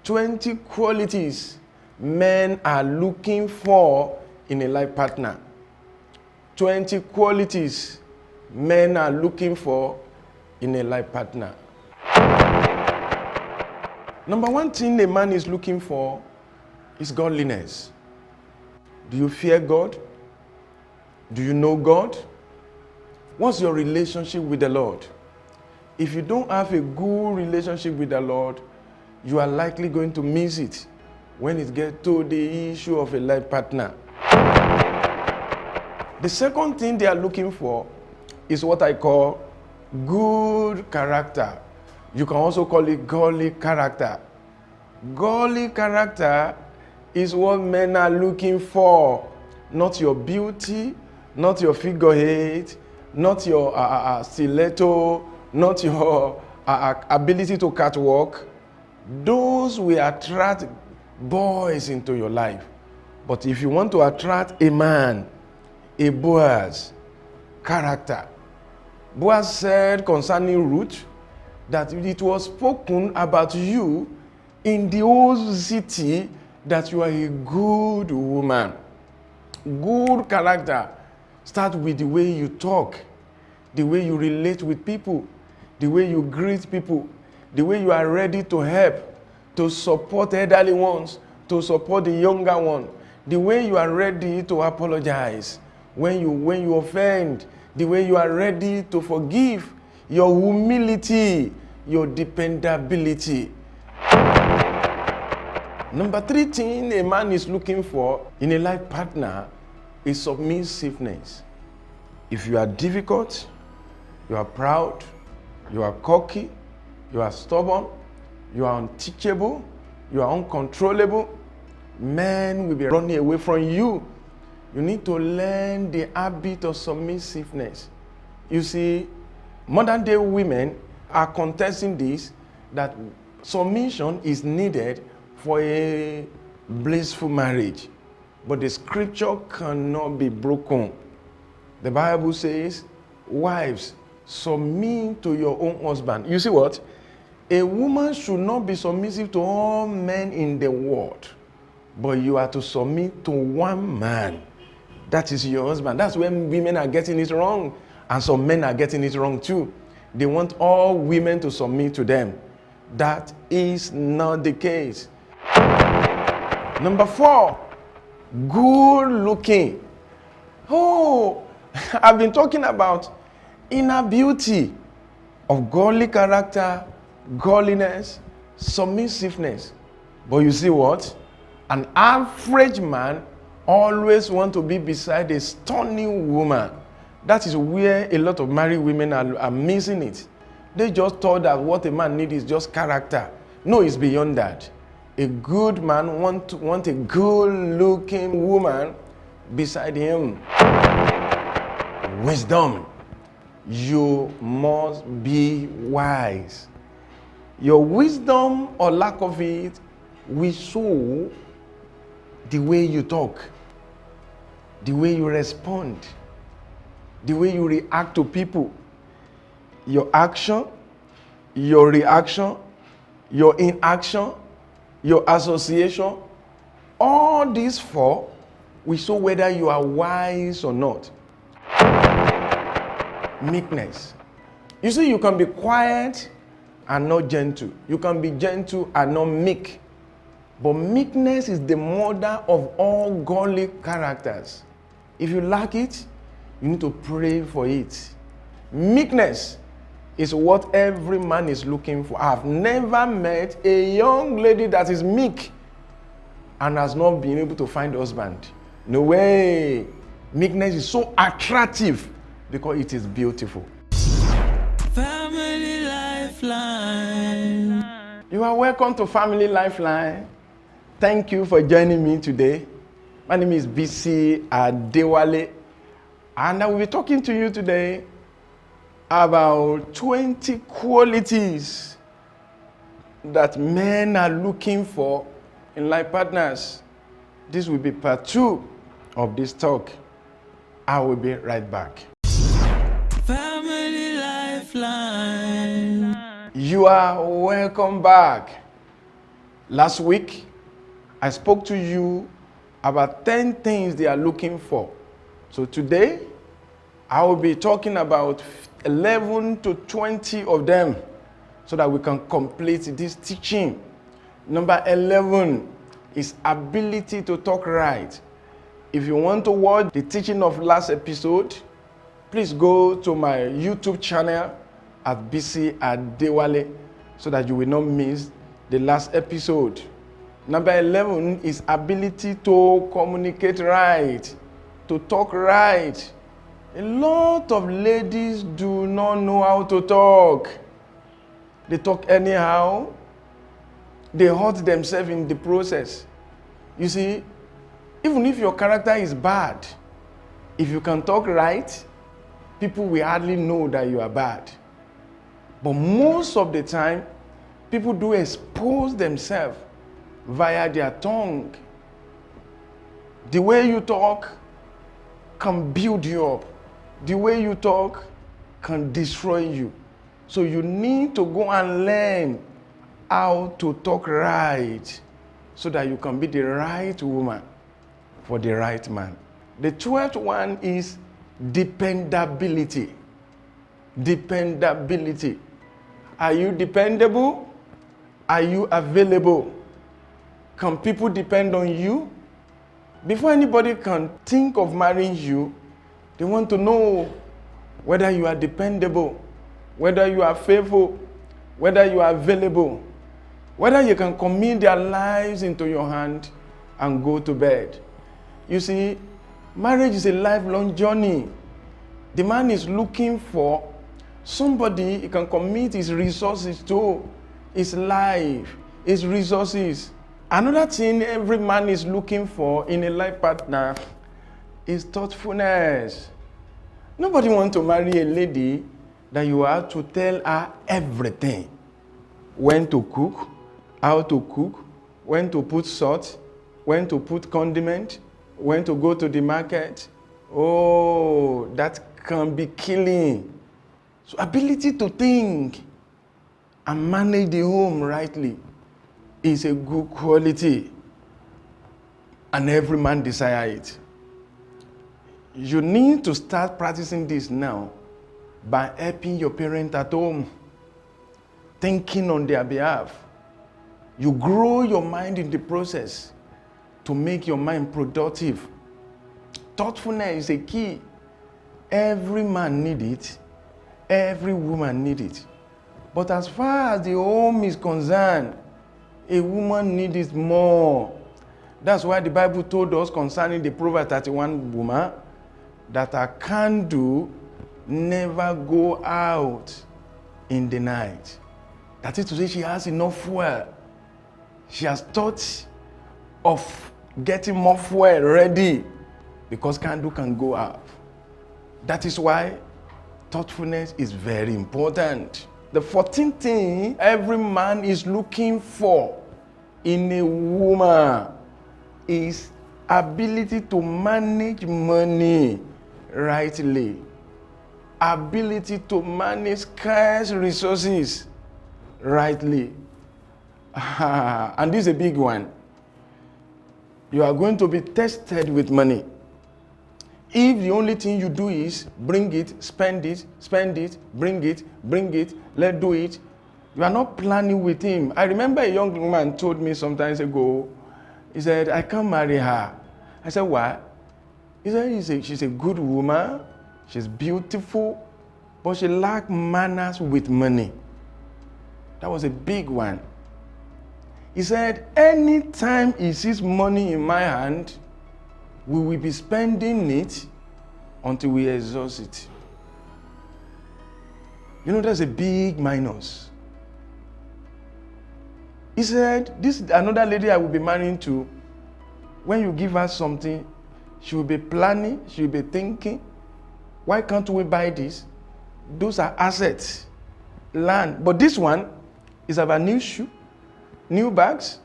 20 qualities men are looking for in a life partner. 20 qualities men are looking for in a life partner. Number one thing a man is looking for is godliness. Do you fear God? Do you know God? What's your relationship with the Lord? If you don't have a good relationship with the Lord, you are likely going to miss it when it gets to the issue of a life partner. The second thing they are looking for is what I call good character. You can also call it godly character. Godly character is what men are looking for. Not your beauty, not your figure eight, not your stiletto, not your ability to catwalk. Those will attract boys into your life. But if you want to attract a man, a Boaz, character. Boaz said concerning Ruth that it was spoken about you in the whole city that you are a good woman. Good character starts with the way you talk, the way you relate with people, the way you greet people, the way you are ready to help, to support elderly ones, to support the younger one, the way you are ready to apologize when you offend, the way you are ready to forgive, your humility, your dependability. Number three thing a man is looking for in a life partner is submissiveness. If you are difficult, you are proud, you are cocky, you are stubborn, you are unteachable, you are uncontrollable, men will be running away from you. You need to learn the habit of submissiveness. You see, modern day women are contesting this, that submission is needed for a blissful marriage. But the scripture cannot be broken. The Bible says, wives, submit to your own husband. You see what? A woman should not be submissive to all men in the world, but you are to submit to one man. That is your husband. That's when women are getting it wrong, and some men are getting it wrong too. They want all women to submit to them. That is not the case. Number 4, good looking. Oh, I've been talking about inner beauty of godly character, godliness, submissiveness. But you see what? An average man always wants to be beside a stunning woman. That is where a lot of married women are missing it. They just thought that what a man needs is just character. No, it's beyond that. A good man wants a good-looking woman beside him. Wisdom. You must be wise. Your wisdom or lack of it will show the way you talk, the way you respond, the way you react to people. Your action, your reaction, your inaction, your association, all these 4 will show whether you are wise or not. Meekness. You see, you can be quiet and not gentle. You can be gentle and not meek. But meekness is the mother of all godly characters. If you lack it, you need to pray for it. Meekness is what every man is looking for. I've never met a young lady that is meek and has not been able to find a husband. No way. Meekness is so attractive because it is beautiful. Family Lifeline. You are welcome to Family Lifeline. Thank you for joining me today. My name is Bisi Adewale, and I will be talking to you today about 20 qualities that men are looking for in life partners. This will be part 2 of this talk. I will be right back. Family Lifeline. You are welcome back. Last week, I spoke to you about 10 things they are looking for. So today, I will be talking about 11 to 20 of them so that we can complete this teaching. Number 11 is ability to talk right. If you want to watch the teaching of last episode, please go to my YouTube channel at Bisi Adewale so that you will not miss the last episode. Number 11 is ability to communicate right, to talk right. A lot of ladies do not know how to talk. They talk anyhow. They hurt themselves in the process. You see, even if your character is bad, if you can talk right, people will hardly know that you are bad. But most of the time, people do expose themselves via their tongue. The way you talk can build you up. The way you talk can destroy you. So you need to go and learn how to talk right so that you can be the right woman for the right man. The 12th one is dependability. Dependability. Are you dependable? Are you available? Can people depend on you? Before anybody can think of marrying you, they want to know whether you are dependable, whether you are faithful, whether you are available, whether you can commit their lives into your hand and go to bed. You see, marriage is a lifelong journey. The man is looking for somebody he can commit his resources to, his life, his resources. Another thing every man is looking for in a life partner is thoughtfulness. Nobody wants to marry a lady that you have to tell her everything. When to cook, how to cook, when to put salt, when to put condiment, when to go to the market. Oh, that can be killing. So ability to think and manage the home rightly is a good quality, and every man desires it. You need to start practicing this now by helping your parents at home, thinking on their behalf. You grow your mind in the process to make your mind productive. Thoughtfulness is a key. Every man needs it. Every woman needs it. But as far as the home is concerned, a woman needs it more. That's why the Bible told us concerning the Proverbs 31 woman that a candle never go out in the night. That is to say, she has enough fuel. She has thought of getting more fuel ready because candle can go out. That is why thoughtfulness is very important. The 14th thing every man is looking for in a woman is ability to manage money rightly. Ability to manage scarce resources rightly. And this is a big one. You are going to be tested with money. If the only thing you do is bring it, spend it, bring it, let's do it, you are not planning with him. I remember a young woman told me some time ago, he said, I can't marry her. I said, why? He said, she's a good woman, she's beautiful, but she lacks manners with money. That was a big one. He said, anytime he sees money in my hand, we will be spending it until we exhaust it. You know, that's a big minus. He said, this is another lady I will be marrying to. When you give her something, she will be planning, she will be thinking, why can't we buy this? Those are assets, land. But this one is about new shoe, new bags.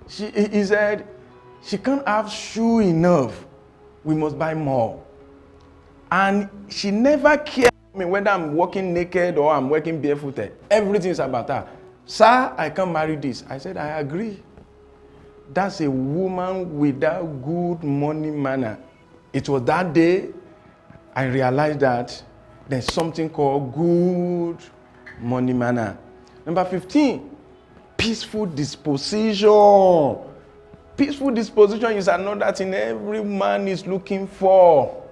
He said, she can't have shoe enough. We must buy more. And she never cared me whether I'm walking naked or I'm walking barefooted. Everything is about her. Sir, I can't marry this. I said, I agree. That's a woman without good money manner. It was that day I realized that there's something called good money manner. Number 15, peaceful disposition. Peaceful disposition is another thing every man is looking for.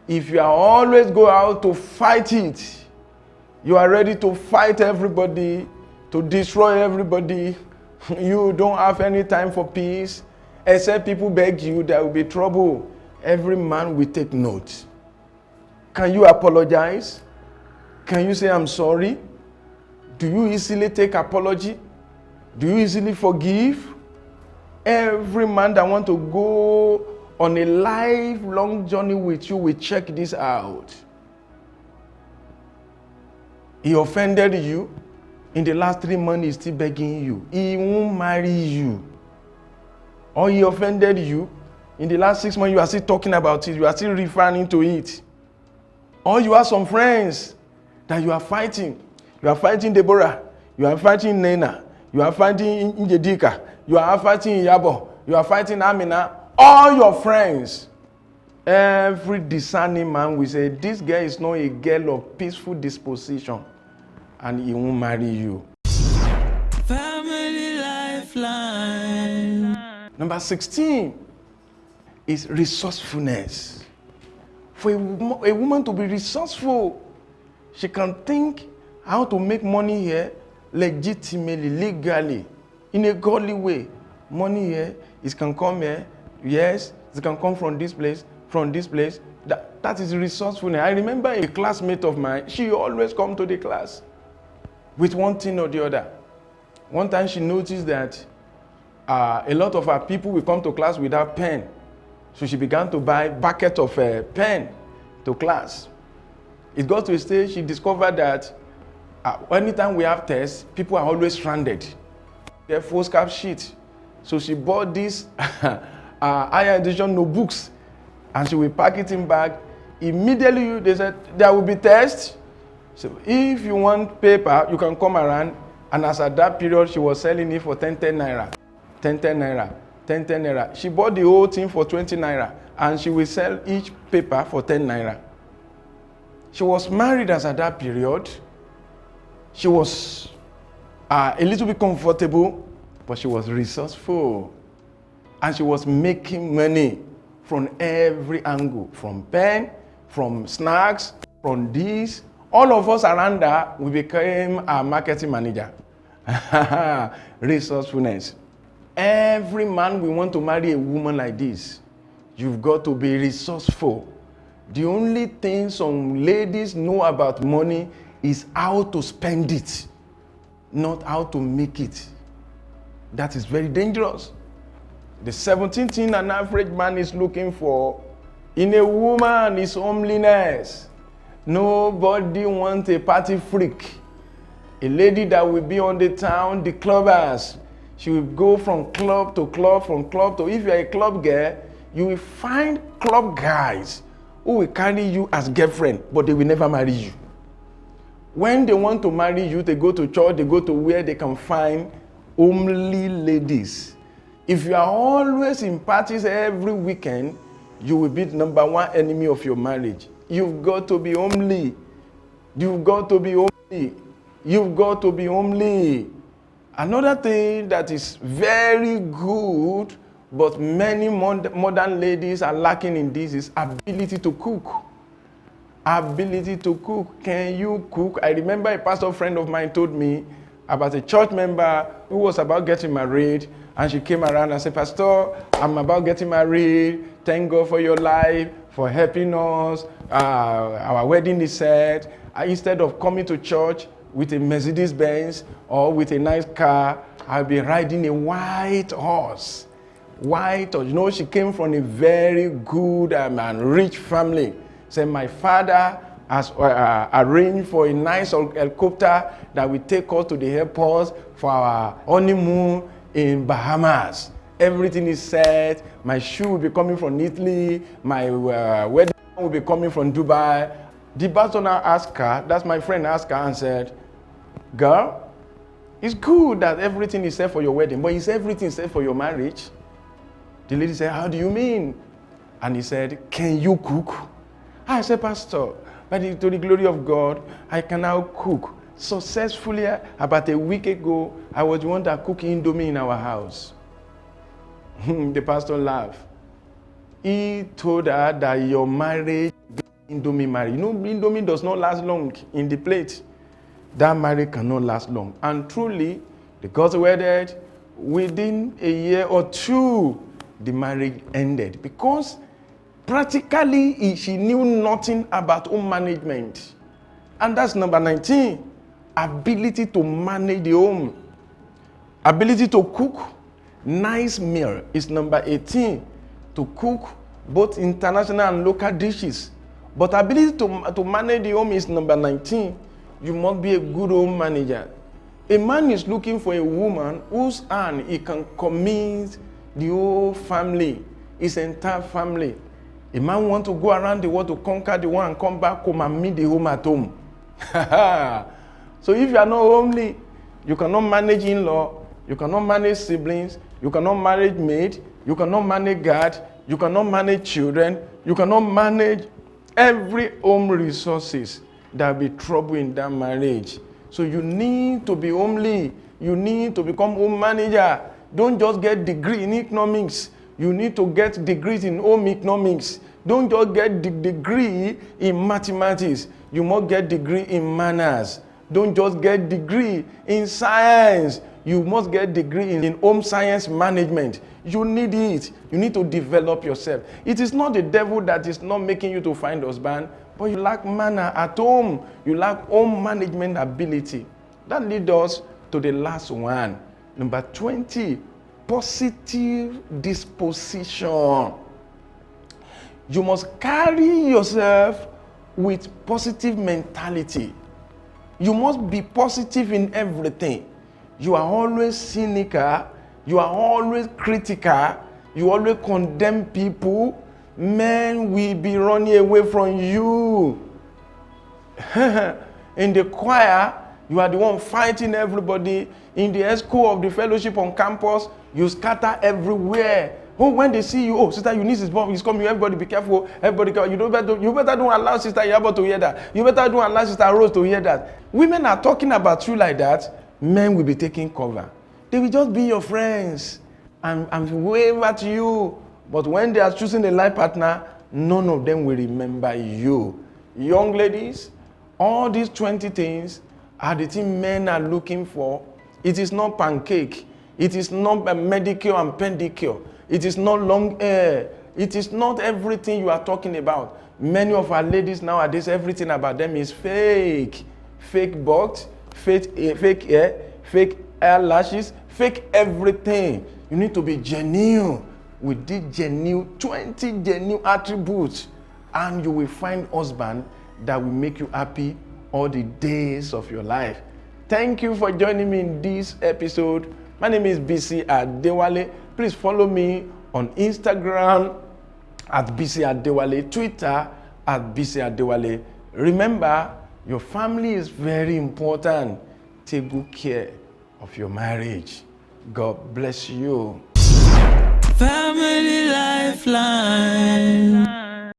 If you are always go out to fight it, you are ready to fight everybody, to destroy everybody, you don't have any time for peace, except people beg you, there will be trouble. Every man will take note. Can you apologize? Can you say, I'm sorry? Do you easily take apology? Do you easily forgive? Every man that wants to go on a lifelong journey with you will check this out. He offended you. In the last 3 months, he's still begging you. He won't marry you. Or he offended you. In the last 6 months, you are still talking about it. You are still referring to it. Or you have some friends that you are fighting. You are fighting Deborah. You are fighting Nena. You are fighting Njedika. You are fighting Yabo. You are fighting Amina. All your friends. Every discerning man will say, this girl is not a girl of peaceful disposition. And he won't marry you. Family lifeline. Number 16 is resourcefulness. For a woman to be resourceful, she can think how to make money here legitimately, legally, in a godly way. Money here, it can come here, yes, it can come from this place, from this place. That is resourcefulness. I remember a classmate of mine, she always come to the class with one thing or the other. One time she noticed that a lot of our people will come to class without pen. So she began to buy bucket of pen to class. It got to a stage she discovered that anytime we have tests, people are always stranded. They're foolscap sheet. So she bought these higher edition notebooks and she will pack it in bag. Immediately they said there will be tests. So if you want paper, you can come around. And as at that period, she was selling it for 10 naira. 10 naira. 10 naira. She bought the whole thing for 20 naira. And she will sell each paper for 10 naira. She was married as at that period. She was a little bit comfortable, but she was resourceful. And she was making money from every angle. From pen, from snacks, from this. All of us around her, we became a marketing manager. Resourcefulness. Every man will want to marry a woman like this. You've got to be resourceful. The only thing some ladies know about money is how to spend it, not how to make it. That is very dangerous. The 17th thing an average man is looking for in a woman is homeliness. Nobody wants a party freak. A lady that will be on the town, the clubbers. She will go from club to club, from club to... If you're a club girl, you will find club guys who will carry you as girlfriend, but they will never marry you. When they want to marry you, they go to church, they go to where they can find homely ladies. If you are always in parties every weekend, you will be the number one enemy of your marriage. You've got to be homely. You've got to be homely. You've got to be homely. Another thing that is very good, but many modern ladies are lacking in this, is ability to cook. Ability to cook. Can you cook? I remember a pastor friend of mine told me about a church member who was about getting married, and she came around and said, Pastor, I'm about getting married. Thank God for your life, for helping us. Our wedding is set. Instead of coming to church with a Mercedes Benz or with a nice car, I'll be riding a white horse. White horse. You know, she came from a very good and rich family. Said, my father has arranged for a nice helicopter that will take us to the airport for our honeymoon in Bahamas. Everything is set. My shoe will be coming from Italy. My wedding will be coming from Dubai. The pastor now asked her, that's my friend, asked her and said, girl, It's good that everything is set for your wedding, but is everything set for your marriage? The lady said, how do you mean? And he said, can you cook? I said, Pastor, to the glory of God, I can now cook. Successfully, about a week ago, I was the one that cooked Indomie in our house. The pastor laughed. He told her that your marriage, Indomie marriage, Indomie does not last long in the plate. That marriage cannot last long. And truly, they got wedded. Within a year or two, the marriage ended because practically she knew nothing about home management. And that's number 19. Ability to manage the home. Ability to cook nice meal is number 18. To cook both international and local dishes. But ability to manage the home is number 19. You must be a good home manager. A man is looking for a woman whose hand he can commit the whole family, his entire family. A man wants to go around the world to conquer the world and come back home and meet the home at home. So if you are not homely, you cannot manage in-law, you cannot manage siblings, you cannot manage maid, you cannot manage guard, you cannot manage children, you cannot manage every home resources. There will be trouble in that marriage. So you need to be homely. You need to become home manager. Don't just get degree in economics. You need to get degrees in home economics. Don't just get the degree in mathematics. You must get degree in manners. Don't just get degree in science. You must get degree in home science management. You need it. You need to develop yourself. It is not the devil that is not making you to find husband, but you lack manner at home. You lack home management ability. That leads us to the last one. Number 20, positive disposition. You must carry yourself with positive mentality. You must be positive in everything. You are always cynical. You are always critical. You always condemn people. Men will be running away from you. In the choir, you are the one fighting everybody. In the school of the fellowship on campus, you scatter everywhere. Oh, when they see you, oh, Sister Eunice is coming, everybody be careful, everybody careful. You better don't allow Sister Yabo to hear that. You better don't allow Sister Rose to hear that. Women are talking about you like that. Men will be taking cover. They will just be your friends and wave at you. But when they are choosing a life partner, none of them will remember you. Young ladies, all these 20 things are the things men are looking for. It is not pancake. It is not a manicure and pedicure. It is not long hair. It is not everything you are talking about. Many of our ladies nowadays, everything about them is fake. Fake butt, fake hair, fake eyelashes, fake everything. You need to be genuine. With these 20 genuine attributes, and you will find husband that will make you happy all the days of your life. Thank you for joining me in this episode. My name is Bisi Adewale. Please follow me on Instagram at Bisi Adewale, Twitter at Bisi Adewale. Remember, your family is very important. Take good care of your marriage. God bless you. Family Lifeline.